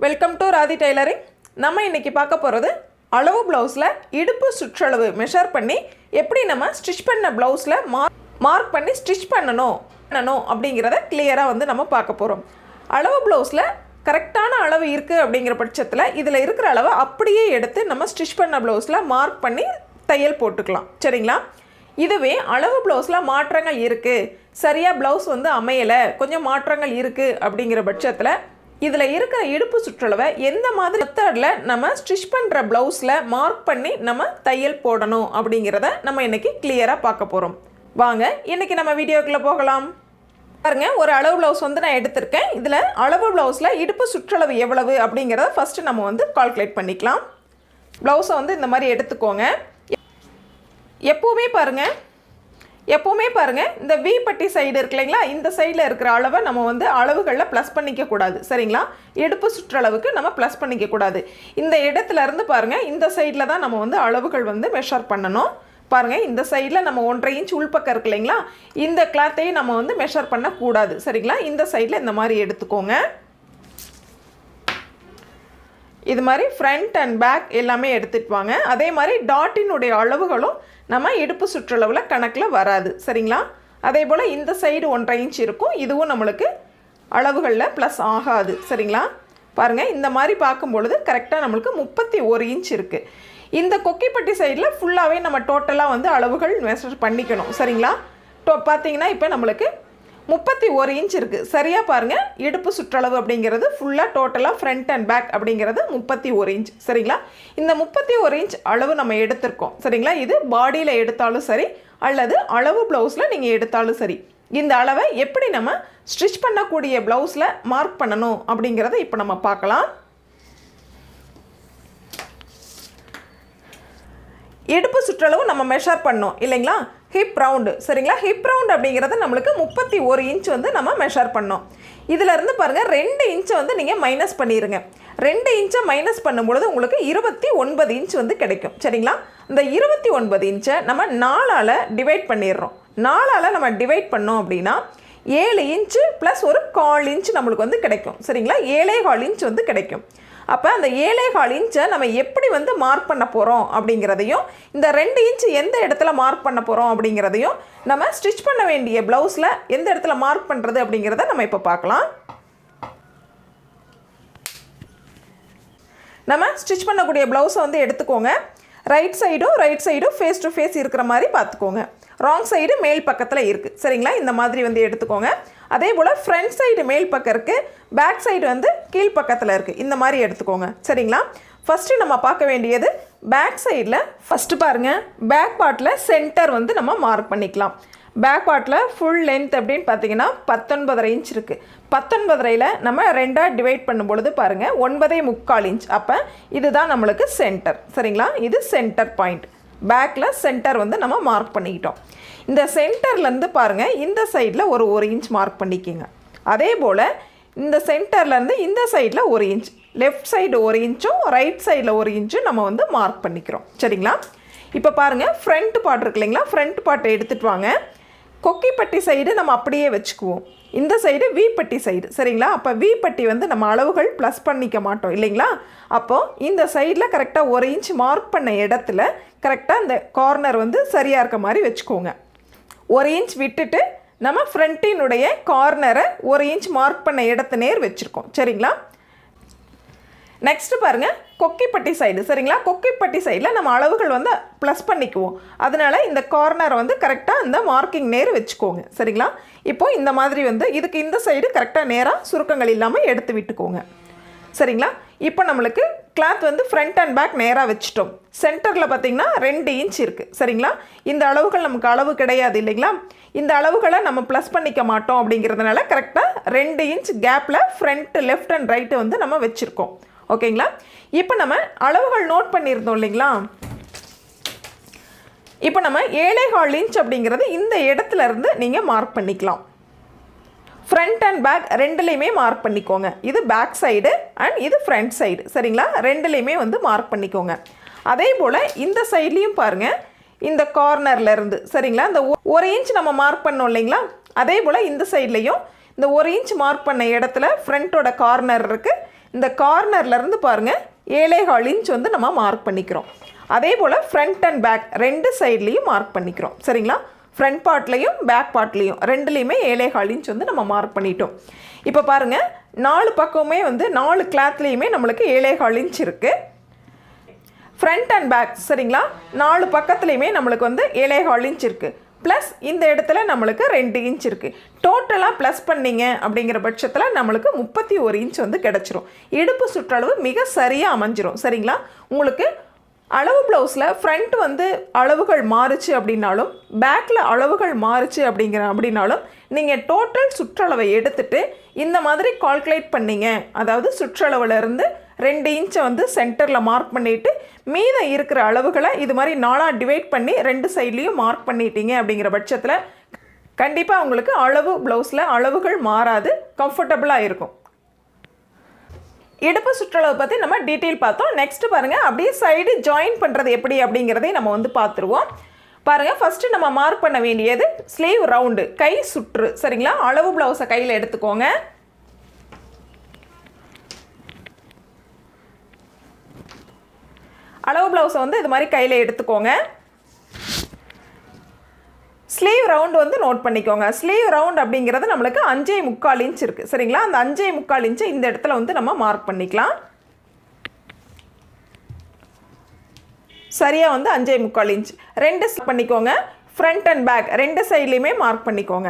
Welcome to Rathi tailoring. நம்ம இன்றைக்கி பார்க்க போகிறது அளவு ப்ளவுஸில் இடுப்பு சுற்றளவு மெஷர் பண்ணி எப்படி நம்ம ஸ்டிச் பண்ண ப்ளவுஸில் மார்க் பண்ணி ஸ்டிச் பண்ணணும் அப்படிங்கிறத கிளியராக நம்ம பார்க்க போகிறோம். அளவு ப்ளவுஸில் கரெக்டான அளவு இருக்குது அப்படிங்கிற பட்சத்தில் இதில் இருக்கிற அளவை அப்படியே எடுத்து நம்ம ஸ்டிச் பண்ண ப்ளவுஸில் மார்க் பண்ணி தையல் போட்டுக்கலாம். சரிங்களா? இதுவே அளவு ப்ளவுஸில் மாற்றங்கள் இருக்குது, சரியாக ப்ளவுஸ் அமையலை, கொஞ்சம் மாற்றங்கள் இருக்குது அப்படிங்கிற பட்சத்தில் இதில் இருக்கிற இடுப்பு சுற்றளவை எந்த மாதிரி மெத்தடில் நம்ம ஸ்டிச் பண்ணுற ப்ளவுஸில் மார்க் பண்ணி நம்ம தையல் போடணும் அப்படிங்கிறத நம்ம இன்றைக்கி கிளியராக பார்க்க போகிறோம். வாங்க இன்றைக்கி நம்ம வீடியோக்குள்ளே போகலாம். பாருங்கள், ஒரு அளவு ப்ளவுஸ் நான் எடுத்திருக்கேன். இதில் அளவு ப்ளவுஸில் இடுப்பு சுற்றளவு எவ்வளவு அப்படிங்கிறத ஃபஸ்ட்டு நம்ம கால்குலேட் பண்ணிக்கலாம். ப்ளவுஸை இந்த மாதிரி எடுத்துக்கோங்க. எப்போவுமே பாருங்கள் இந்த வி பட்டி சைடு இருக்கு இல்லைங்களா, இந்த சைடில் இருக்கிற அளவை நம்ம அளவுகளில் ப்ளஸ் பண்ணிக்கக்கூடாது. சரிங்களா? இடுப்பு சுற்றளவுக்கு நம்ம ப்ளஸ் பண்ணிக்கக்கூடாது. இந்த இடத்துல இருந்து பாருங்கள், இந்த சைடில் தான் நம்ம அளவுகள் மெஷர் பண்ணணும். பாருங்கள், இந்த சைடில் நம்ம 1.5 இன்ச் உள்பக்கம் இருக்கு இல்லைங்களா, இந்த கிளாத்தையும் நம்ம மெஷர் பண்ணக்கூடாது. சரிங்களா? இந்த சைடில் இந்த மாதிரி எடுத்துக்கோங்க. இது மாதிரி ஃப்ரண்ட் அண்ட் பேக் எல்லாமே எடுத்துகிட்டு வாங்க. அதே மாதிரி டாட்டினுடைய அளவுகளும் நம்ம இடுப்பு சுற்றளவில் கணக்கில் வராது. சரிங்களா? அதே போல் இந்த சைடு 1.5 இன்ச் இருக்கும், இதுவும் நம்மளுக்கு அளவுகளில் ப்ளஸ் ஆகாது. சரிங்களா? பாருங்கள், இந்த மாதிரி பார்க்கும்பொழுது கரெக்டாக நம்மளுக்கு 31 இன்ச் இருக்குது. இந்த கொக்கிப்பட்டி சைடில் ஃபுல்லாகவே நம்ம டோட்டலாக அளவுகள் மெஷர் பண்ணிக்கணும். சரிங்களா? பார்த்தீங்கன்னா இப்போ நம்மளுக்கு 31 இன்ச் இருக்குது. சரியாக பாருங்கள், இடுப்பு சுற்றளவு அப்படிங்கிறது ஃபுல்லாக டோட்டலாக ஃப்ரண்ட் அண்ட் பேக் அப்படிங்கிறது 31 இன்ச். சரிங்களா? இந்த 31 இன்ச் அளவு நம்ம எடுத்திருக்கோம். சரிங்களா? இது பாடியில் எடுத்தாலும் சரி அல்லது அளவு ப்ளவுஸில் நீங்கள் எடுத்தாலும் சரி, இந்த அளவை எப்படி நம்ம ஸ்டிச் பண்ணக்கூடிய ப்ளவுஸில் மார்க் பண்ணணும் அப்படிங்கிறத இப்போ நம்ம பார்க்கலாம். இடுப்பு சுற்றளவு நம்ம மெஷர் பண்ணோம் இல்லைங்களா, ஹிப் ரவுண்டு. சரிங்களா? ஹிப் ரவுண்டு அப்படிங்கிறது நம்மளுக்கு 31 இன்ச் நம்ம மெஷர் பண்ணோம். இதிலேருந்து பாருங்கள், 2 இன்ச்சை நீங்கள் மைனஸ் பண்ணிடுங்க. 2 இன்ச்சை மைனஸ் பண்ணும்பொழுது உங்களுக்கு 29 இன்ச் கிடைக்கும். சரிங்களா? இந்த 29 இன்ச்சை நம்ம 4ஆல் டிவைட் பண்ணிடுறோம். 4ஆல் நம்ம டிவைட் பண்ணோம் அப்படின்னா 7 இன்ச்சு ப்ளஸ் ஒரு 1/4 இன்ச் நம்மளுக்கு கிடைக்கும். சரிங்களா? 7.25 இன்ச் கிடைக்கும். அப்போ அந்த 7.25 இன்ச்சை நம்ம எப்படி மார்க் பண்ண போகிறோம் அப்படிங்கிறதையும், இந்த 2 இன்ச் எந்த இடத்துல மார்க் பண்ண போகிறோம் அப்படிங்கிறதையும், நம்ம ஸ்டிச் பண்ண வேண்டிய ப்ளவுஸில் எந்த இடத்துல மார்க் பண்ணுறது அப்படிங்கிறத நம்ம இப்போ பார்க்கலாம். நம்ம ஸ்டிச் பண்ணக்கூடிய ப்ளவுஸை எடுத்துக்கோங்க. ரைட் சைடும் ஃபேஸ் டு ஃபேஸ் இருக்கிற மாதிரி பார்த்துக்கோங்க. ராங் சைடு மேல் பக்கத்தில் இருக்குது. சரிங்களா? இந்த மாதிரி எடுத்துக்கோங்க. அதே போல் ஃப்ரண்ட் சைடு மேல் பக்கம் இருக்குது, பேக் சைடு கீழ் பக்கத்தில் இருக்குது. இந்த மாதிரி எடுத்துக்கோங்க. சரிங்களா? ஃபஸ்ட்டு நம்ம பார்க்க வேண்டியது பேக் சைடில். ஃபஸ்ட்டு பாருங்கள், பேக் பார்ட்டில் சென்டர் நம்ம மார்க் பண்ணிக்கலாம். பேக் பார்ட்டில் ஃபுல் லென்த் அப்படின்னு பார்த்தீங்கன்னா 19.5 இன்ச் இருக்குது. 19.5ல் நம்ம 2ஆக டிவைட் பண்ணும்பொழுது பாருங்கள் 9.25 இன்ச். அப்போ இதுதான் நம்மளுக்கு சென்டர். சரிங்களா? இது சென்டர் பாயிண்ட். பேக்கில் சென்டர் நம்ம மார்க் பண்ணிக்கிட்டோம். இந்த சென்டர்லேருந்து பாருங்கள், இந்த சைடில் ஒரு 1 இன்ச் மார்க் பண்ணிக்கிங்க. அதே போல் இந்த சென்டர்லேருந்து இந்த சைடில் 1 இன்ச், லெஃப்ட் சைடு 1 இன்ச்சும் ரைட் சைடில் 1 இன்ச்சும் நம்ம மார்க் பண்ணிக்கிறோம். சரிங்களா? இப்போ பாருங்கள், ஃப்ரண்ட் பார்ட் இருக்கு இல்லைங்களா, ஃப்ரண்ட் பார்ட்டை எடுத்துகிட்டு வாங்க. கொக்கிப்பட்டி சைடு நம்ம அப்படியே வச்சுக்குவோம். இந்த சைடு வி பட்டி சைடு. சரிங்களா? அப்போ வி பட்டி நம்ம அளவுகள் ப்ளஸ் பண்ணிக்க மாட்டோம் இல்லைங்களா. அப்போது இந்த சைடில் கரெக்டாக 1 இன்ச் மார்க் பண்ண இடத்துல கரெக்டாக இந்த கார்னர் சரியாக இருக்க மாதிரி வச்சுக்கோங்க. 1 இன்ச் விட்டுட்டு நம்ம ஃப்ரண்ட்டினுடைய கார்னரை 1 இன்ச் மார்க் பண்ண இடத்து நேர் வச்சுருக்கோம். சரிங்களா? நெக்ஸ்ட்டு பாருங்கள், கொக்கிப்பட்டி சைடு. சரிங்களா? கொக்கிப்பட்டி சைடில் நம்ம அளவுகள் ப்ளஸ் பண்ணிக்குவோம். அதனால் இந்த கார்னர் கரெக்டாக இந்த மார்க்கிங் நேர் வச்சுக்கோங்க. சரிங்களா? இப்போது இந்த மாதிரி இதுக்கு இந்த சைடு கரெக்டாக நேராக சுருக்கங்கள் இல்லாமல் எடுத்து விட்டுக்கோங்க. சரிங்களா? இப்போ நம்மளுக்கு கிளாத் ஃப்ரண்ட் அண்ட் பேக் நேராக வச்சுட்டோம். சென்டரில் பார்த்திங்கன்னா 2 இன்ச் இருக்குது. சரிங்களா? இந்த அளவுகள் நமக்கு அளவு கிடையாது இல்லைங்களா, இந்த அளவுகளை நம்ம ப்ளஸ் பண்ணிக்க மாட்டோம். அப்படிங்கிறதுனால கரெக்டாக 2 இன்ச் கேப்பில் ஃப்ரண்ட் லெஃப்ட் அண்ட் ரைட்டு நம்ம வச்சுருக்கோம். ஓகேங்களா? இப்போ நம்ம அளவுகள் நோட் பண்ணியிருந்தோம் இல்லைங்களா. இப்போ நம்ம 7.25 இன்ச் அப்படிங்கிறது இந்த இடத்துல இருந்து நீங்கள் மார்க் பண்ணிக்கலாம். ஃப்ரண்ட் அண்ட் பேக் ரெண்டுலேயுமே மார்க் பண்ணிக்கோங்க. இது பேக் சைடு அண்ட் இது ஃப்ரண்ட் சைடு. சரிங்களா? ரெண்டுலேயுமே மார்க் பண்ணிக்கோங்க. அதே போல் இந்த சைட்லேயும் பாருங்கள், இந்த கார்னர்லேருந்து. சரிங்களா? இந்த 1 இன்ச் நம்ம மார்க் பண்ணோம் இல்லைங்களா, அதே போல் இந்த சைட்லேயும் இந்த 1 இன்ச் மார்க் பண்ண இடத்துல ஃப்ரண்ட்டோட கார்னர் இருக்குது, இந்த கார்னர்லேருந்து பாருங்கள் 7.25 இன்ச் வந்து நம்ம மார்க் பண்ணிக்கிறோம். அதே போல் ஃப்ரண்ட் அண்ட் பேக் ரெண்டு சைட்லேயும் மார்க் பண்ணிக்கிறோம். சரிங்களா? ஃப்ரண்ட் பார்ட்லேயும் பேக் பார்ட்லேயும் ரெண்டுலேயுமே 7.25 இன்ச் வந்து நம்ம மார்க் பண்ணிட்டோம். இப்போ பாருங்கள் 4 பக்கமே வந்து 4 கிளாத்லேயுமே நம்மளுக்கு 7.25 இன்ச் இருக்குது. ஃப்ரண்ட் அண்ட் பேக் சரிங்களா 4 பக்கத்துலேயுமே நம்மளுக்கு வந்து 7.25 இன்ச் இருக்குது. ப்ளஸ் இந்த இடத்துல நம்மளுக்கு 2 இன்ச் இருக்குது. டோட்டலாக ப்ளஸ் பண்ணிங்க அப்படிங்கிற பட்சத்தில் நம்மளுக்கு 31 இன்ச் வந்து கிடச்சிரும். இடுப்பு சுற்றளவு மிக சரியாக அமைஞ்சிரும். சரிங்களா? உங்களுக்கு அளவு ப்ளவுஸில் ஃப்ரண்ட் வந்து அளவுகள் மாறுச்சு அப்படின்னாலும் பேக்கில் அளவுகள் மாறுச்சு அப்படின்னாலும் நீங்கள் டோட்டல் சுற்றளவை எடுத்துகிட்டு இந்த மாதிரி கால்குலேட் பண்ணிங்க. அதாவது சுற்றளவுலேருந்து 2 இன்ச்சை வந்து சென்டரில் மார்க் பண்ணிவிட்டு மீதம் இருக்கிற அளவுகளை இது மாதிரி 4ஆக டிவைட் பண்ணி 2 சைட்லேயும் மார்க் பண்ணிட்டீங்க அப்படிங்கிற பட்சத்தில் கண்டிப்பாக உங்களுக்கு அளவு ப்ளவுஸில் அளவுகள் மாறாது, கம்ஃபர்டபுளாக இருக்கும். இடுப்பு சுற்றளவு பற்றி நம்ம டீட்டெயில் பார்த்தோம். நெக்ஸ்ட் பாருங்கள் அப்படியே சைடு ஜாயின் பண்ணுறது எப்படி அப்படிங்கிறதை நம்ம வந்து பார்த்துருவோம். பாருங்கள் ஃபஸ்ட்டு நம்ம மார்க் பண்ண வேண்டியது ஸ்லீவ் ரவுண்டு, கை சுற்று. சரிங்களா? அளவு ப்ளவுஸை கையில் எடுத்துக்கோங்க. அளவு ப்ளவுஸை வந்து இது மாதிரி கையில் எடுத்துக்கோங்க. ஸ்லீவ் ரவுண்டு வந்து நோட் பண்ணிக்கோங்க. ஸ்லீவ் ரவுண்ட் அப்படிங்கிறது நம்மளுக்கு 5.25 இன்ச் இருக்குது. சரிங்களா? அந்த 5.25 இன்ச்சை இந்த இடத்துல வந்து நம்ம மார்க் பண்ணிக்கலாம். சரியாக வந்து 5.25 இன்ச் 2 பண்ணிக்கோங்க. ஃப்ரண்ட் அண்ட் பேக் 2 சைட்லேயுமே மார்க் பண்ணிக்கோங்க.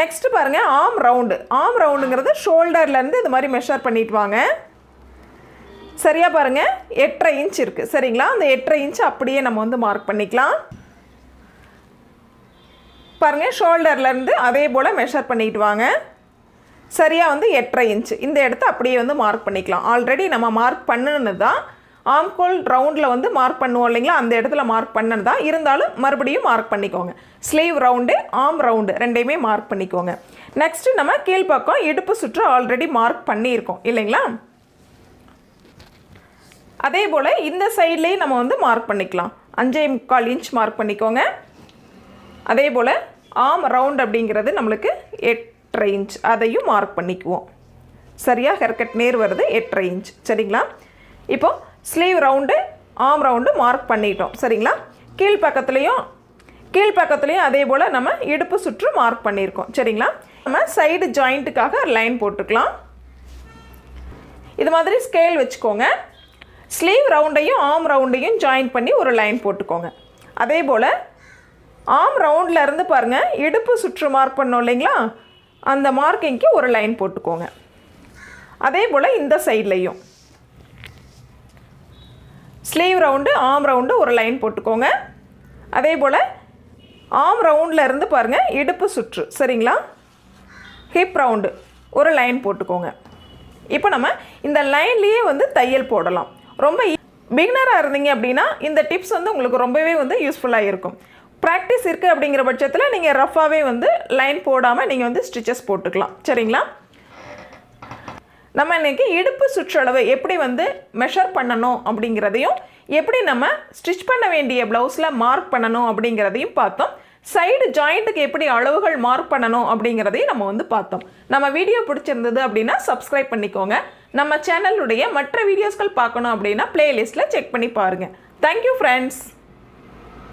நெக்ஸ்ட் பாருங்கள் ஆர்ம் ரவுண்டு. ஆர்ம் ரவுண்டுங்கிறது ஷோல்டர்லேருந்து இது மாதிரி மெஷர் பண்ணிட்டு வாங்க. சரியாக பாருங்கள் 8.5 இன்ச் இருக்குது. சரிங்களா? அந்த 8.5 இன்ச் அப்படியே நம்ம வந்து மார்க் பண்ணிக்கலாம். பாருங்கள் ஷோல்டர்லேருந்து அதே போல் மெஷர் பண்ணிட்டு வாங்க. சரியாக வந்து 8.5 இன்ச் இந்த இடத்த அப்படியே வந்து மார்க் பண்ணிக்கலாம். ஆல்ரெடி நம்ம மார்க் பண்ணுன்னு தான் ஆம்கோல் ரவுண்டில் வந்து மார்க் பண்ணுவோம் இல்லைங்களா? அந்த இடத்துல மார்க் பண்ணது தான், இருந்தாலும் மறுபடியும் மார்க் பண்ணிக்கோங்க. ஸ்லீவ் ரவுண்டு ஆர்ம் ரவுண்டு ரெண்டையுமே மார்க் பண்ணிக்கோங்க. நெக்ஸ்ட்டு நம்ம கீழ்ப்பக்கம் இடுப்பு சுற்று ஆல்ரெடி மார்க் பண்ணியிருக்கோம் இல்லைங்களா? அதே போல் இந்த சைட்லேயும் நம்ம வந்து மார்க் பண்ணிக்கலாம். 5.25 இன்ச் மார்க் பண்ணிக்கோங்க. அதே போல் ஆர்ம் ரவுண்ட் அப்படிங்கிறது நம்மளுக்கு 8.5 இன்ச் அதையும் மார்க் பண்ணிக்குவோம். சரியாக ஹேர்கட் நேர் வருது 8.5 இன்ச். சரிங்களா? இப்போது sleeve round arm round mark பண்ணிட்டோம். சரிங்களா? கீழ்ப்பக்கத்துலேயும் அதே போல் நம்ம இடுப்பு சுற்று மார்க் பண்ணியிருக்கோம். சரிங்களா? நம்ம சைடு ஜாயிண்ட்டுக்காக லைன் போட்டுக்கலாம். இது மாதிரி ஸ்கேல் வச்சுக்கோங்க. ஸ்லீவ் ரவுண்டையும் ஆர்ம் ரவுண்டையும் ஜாயின் பண்ணி ஒரு லைன் போட்டுக்கோங்க. அதே போல் ஆர்ம் ரவுண்டில் இருந்து பாருங்கள் இடுப்பு சுற்று மார்க் பண்ணோம் இல்லைங்களா? அந்த மார்க்கிங்க்கு ஒரு லைன் போட்டுக்கோங்க. அதே போல் இந்த சைட்லேயும் ஸ்லீவ் ரவுண்டு ஆர்ம் ரவுண்டு ஒரு லைன் போட்டுக்கோங்க. அதே போல் ஆர்ம் ரவுண்டில் இருந்து பாருங்கள் இடுப்பு சுற்று சரிங்களா? ஹிப் ரவுண்டு ஒரு லைன் போட்டுக்கோங்க. இப்போ நம்ம இந்த லைன்லேயே வந்து தையல் போடலாம். ரொம்ப பிகினராக இருந்தீங்க அப்படின்னா இந்த டிப்ஸ் வந்து உங்களுக்கு ரொம்பவே வந்து யூஸ்ஃபுல்லாக இருக்கும். ப்ராக்டிஸ் இருக்குது அப்படிங்கிற பட்சத்தில் நீங்கள் ரஃபாகவே வந்து லைன் போடாமல் நீங்கள் வந்து ஸ்டிச்சஸ் போட்டுக்கலாம். சரிங்களா? நம்ம இன்றைக்கி இடுப்பு சுற்றளவு எப்படி வந்து மெஷர் பண்ணணும் அப்படிங்கிறதையும் எப்படி நம்ம ஸ்டிச் பண்ண வேண்டிய ப்ளவுஸில் மார்க் பண்ணணும் அப்படிங்கிறதையும் பார்த்தோம். சைடு ஜாயிண்ட்டுக்கு எப்படி அளவுகள் மார்க் பண்ணணும் அப்படிங்கிறதையும் நம்ம வந்து பார்த்தோம். நம்ம வீடியோ பிடிச்சிருந்தது அப்படின்னா சப்ஸ்கிரைப் பண்ணிக்கோங்க. நம்ம சேனலுடைய மற்ற வீடியோஸ்கள் பார்க்கணும் அப்படின்னா பிளேலிஸ்ட்டில் செக் பண்ணி பாருங்கள். Thank you friends.